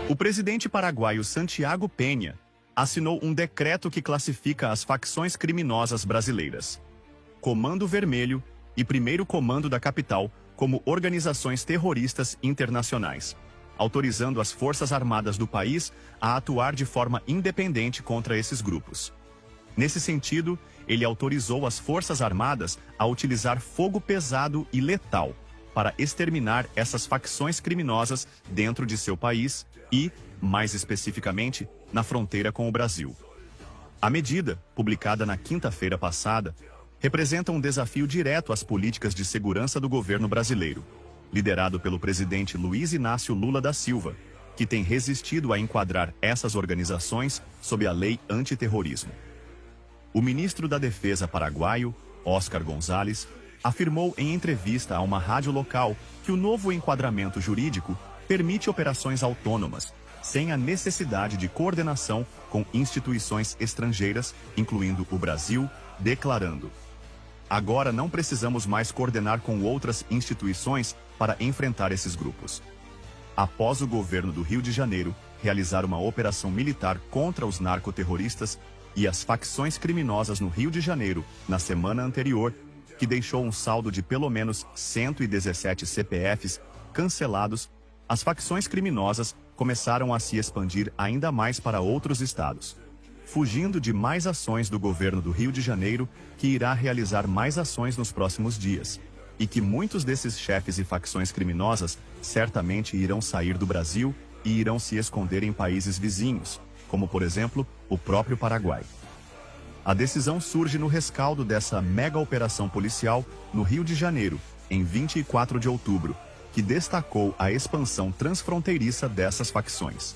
O presidente paraguaio Santiago Peña assinou um decreto que classifica as facções criminosas brasileiras, Comando Vermelho e Primeiro Comando da Capital, como organizações terroristas internacionais, autorizando as Forças Armadas do país a atuar de forma independente contra esses grupos. Nesse sentido, ele autorizou as Forças Armadas a utilizar fogo pesado e letal para exterminar essas facções criminosas dentro de seu país e, mais especificamente, na fronteira com o Brasil. A medida, publicada na quinta-feira passada, representa um desafio direto às políticas de segurança do governo brasileiro, liderado pelo presidente Luiz Inácio Lula da Silva, que tem resistido a enquadrar essas organizações sob a lei antiterrorismo. O ministro da Defesa paraguaio, Oscar González, afirmou em entrevista a uma rádio local que o novo enquadramento jurídico permite operações autônomas, sem a necessidade de coordenação com instituições estrangeiras, incluindo o Brasil, declarando: "Agora não precisamos mais coordenar com outras instituições para enfrentar esses grupos." Após o governo do Rio de Janeiro realizar uma operação militar contra os narcoterroristas e as facções criminosas no Rio de Janeiro na semana anterior, que deixou um saldo de pelo menos 117 CPFs cancelados, as facções criminosas começaram a se expandir ainda mais para outros estados, fugindo de mais ações do governo do Rio de Janeiro, que irá realizar mais ações nos próximos dias, e que muitos desses chefes e facções criminosas certamente irão sair do Brasil e irão se esconder em países vizinhos, como por exemplo, o próprio Paraguai. A decisão surge no rescaldo dessa mega operação policial no Rio de Janeiro, em 24 de outubro, que destacou a expansão transfronteiriça dessas facções.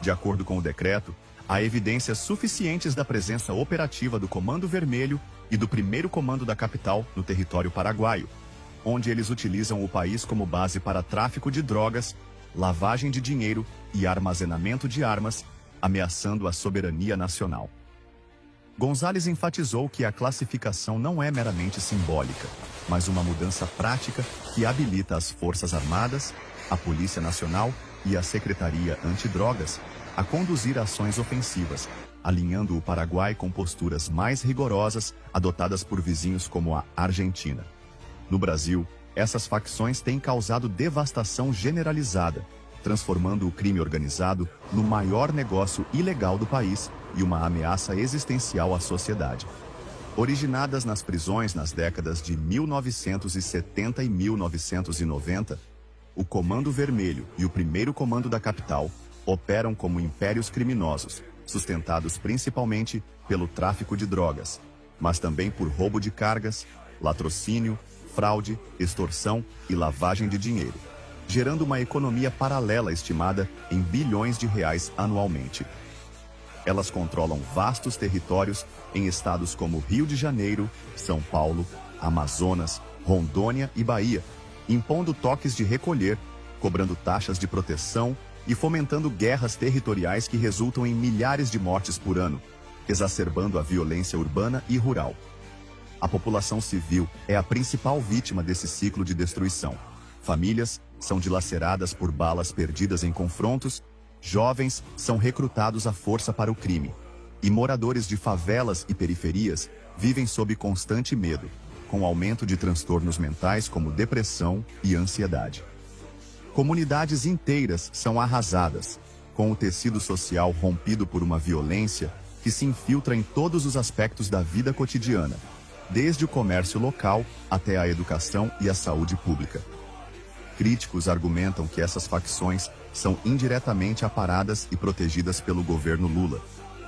De acordo com o decreto, há evidências suficientes da presença operativa do Comando Vermelho e do Primeiro Comando da Capital no território paraguaio, onde eles utilizam o país como base para tráfico de drogas, lavagem de dinheiro e armazenamento de armas, ameaçando a soberania nacional. González enfatizou que a classificação não é meramente simbólica, mas uma mudança prática que habilita as Forças Armadas, a Polícia Nacional e a Secretaria Antidrogas a conduzir ações ofensivas, alinhando o Paraguai com posturas mais rigorosas adotadas por vizinhos como a Argentina. No Brasil, essas facções têm causado devastação generalizada, transformando o crime organizado no maior negócio ilegal do país e uma ameaça existencial à sociedade. Originadas nas prisões nas décadas de 1970 e 1990, o Comando Vermelho e o Primeiro Comando da Capital operam como impérios criminosos, sustentados principalmente pelo tráfico de drogas, mas também por roubo de cargas, latrocínio, fraude, extorsão e lavagem de dinheiro, gerando uma economia paralela estimada em bilhões de reais anualmente. Elas controlam vastos territórios em estados como Rio de Janeiro, São Paulo, Amazonas, Rondônia e Bahia, impondo toques de recolher, cobrando taxas de proteção e fomentando guerras territoriais que resultam em milhares de mortes por ano, exacerbando a violência urbana e rural. A população civil é a principal vítima desse ciclo de destruição. Famílias são dilaceradas por balas perdidas em confrontos, jovens são recrutados à força para o crime, e moradores de favelas e periferias vivem sob constante medo, com aumento de transtornos mentais como depressão e ansiedade. Comunidades inteiras são arrasadas, com o tecido social rompido por uma violência que se infiltra em todos os aspectos da vida cotidiana, desde o comércio local até a educação e a saúde pública. Críticos argumentam que essas facções são indiretamente aparadas e protegidas pelo governo Lula,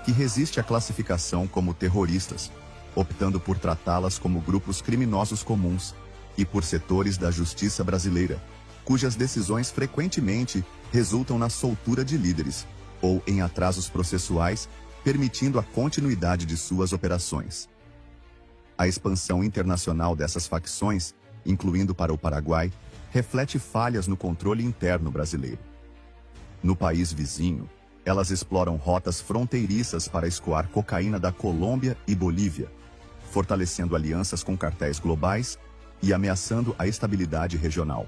que resiste à classificação como terroristas, optando por tratá-las como grupos criminosos comuns, e por setores da justiça brasileira, cujas decisões frequentemente resultam na soltura de líderes, ou em atrasos processuais, permitindo a continuidade de suas operações. A expansão internacional dessas facções, incluindo para o Paraguai, reflete falhas no controle interno brasileiro. No país vizinho, elas exploram rotas fronteiriças para escoar cocaína da Colômbia e Bolívia, fortalecendo alianças com cartéis globais e ameaçando a estabilidade regional.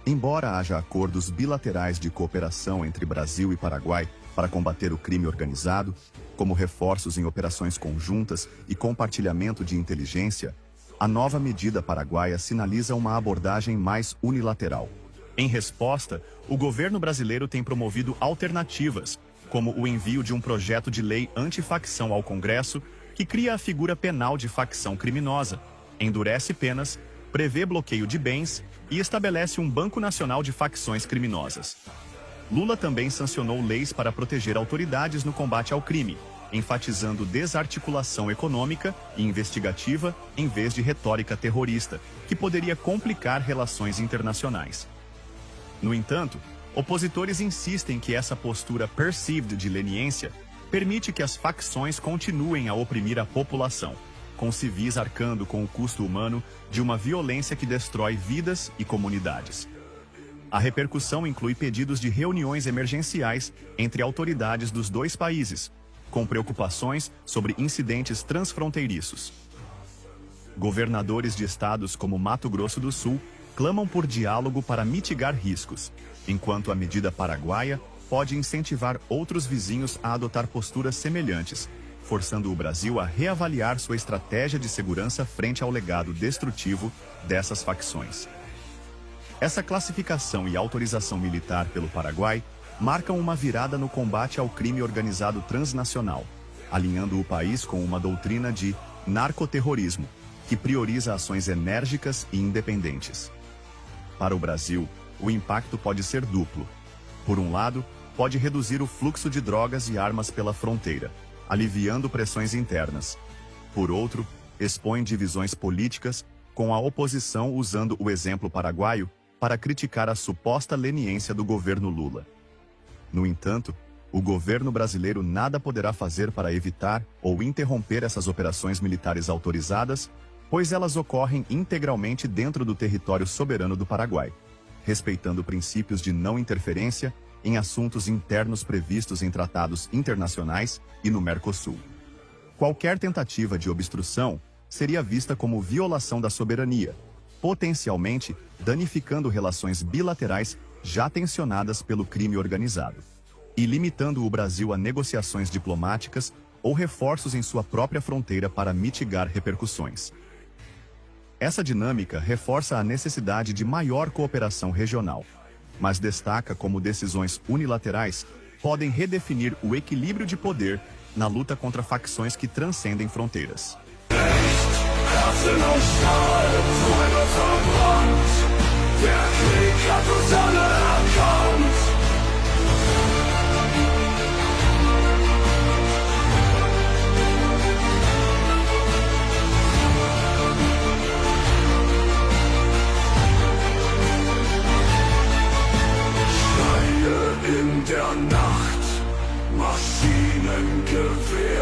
Embora haja acordos bilaterais de cooperação entre Brasil e Paraguai para combater o crime organizado, como reforços em operações conjuntas e compartilhamento de inteligência, a nova medida paraguaia sinaliza uma abordagem mais unilateral. Em resposta, o governo brasileiro tem promovido alternativas, como o envio de um projeto de lei antifacção ao Congresso, que cria a figura penal de facção criminosa, endurece penas, prevê bloqueio de bens e estabelece um Banco Nacional de Facções Criminosas. Lula também sancionou leis para proteger autoridades no combate ao crime, enfatizando desarticulação econômica e investigativa em vez de retórica terrorista, que poderia complicar relações internacionais. No entanto, opositores insistem que essa postura perceived de leniência permite que as facções continuem a oprimir a população, com civis arcando com o custo humano de uma violência que destrói vidas e comunidades. A repercussão inclui pedidos de reuniões emergenciais entre autoridades dos dois países, com preocupações sobre incidentes transfronteiriços. Governadores de estados como Mato Grosso do Sul clamam por diálogo para mitigar riscos, enquanto a medida paraguaia pode incentivar outros vizinhos a adotar posturas semelhantes, forçando o Brasil a reavaliar sua estratégia de segurança frente ao legado destrutivo dessas facções. Essa classificação e autorização militar pelo Paraguai marcam uma virada no combate ao crime organizado transnacional, alinhando o país com uma doutrina de narcoterrorismo, que prioriza ações enérgicas e independentes. Para o Brasil, o impacto pode ser duplo. Por um lado, pode reduzir o fluxo de drogas e armas pela fronteira, aliviando pressões internas. Por outro, expõe divisões políticas, com a oposição usando o exemplo paraguaio para criticar a suposta leniência do governo Lula. No entanto, o governo brasileiro nada poderá fazer para evitar ou interromper essas operações militares autorizadas, pois elas ocorrem integralmente dentro do território soberano do Paraguai, respeitando princípios de não interferência em assuntos internos previstos em tratados internacionais e no Mercosul. Qualquer tentativa de obstrução seria vista como violação da soberania, potencialmente danificando relações bilaterais já tensionadas pelo crime organizado, e limitando o Brasil a negociações diplomáticas ou reforços em sua própria fronteira para mitigar repercussões. Essa dinâmica reforça a necessidade de maior cooperação regional, mas destaca como decisões unilaterais podem redefinir o equilíbrio de poder na luta contra facções que transcendem fronteiras. In der Nacht, Maschinengewehr.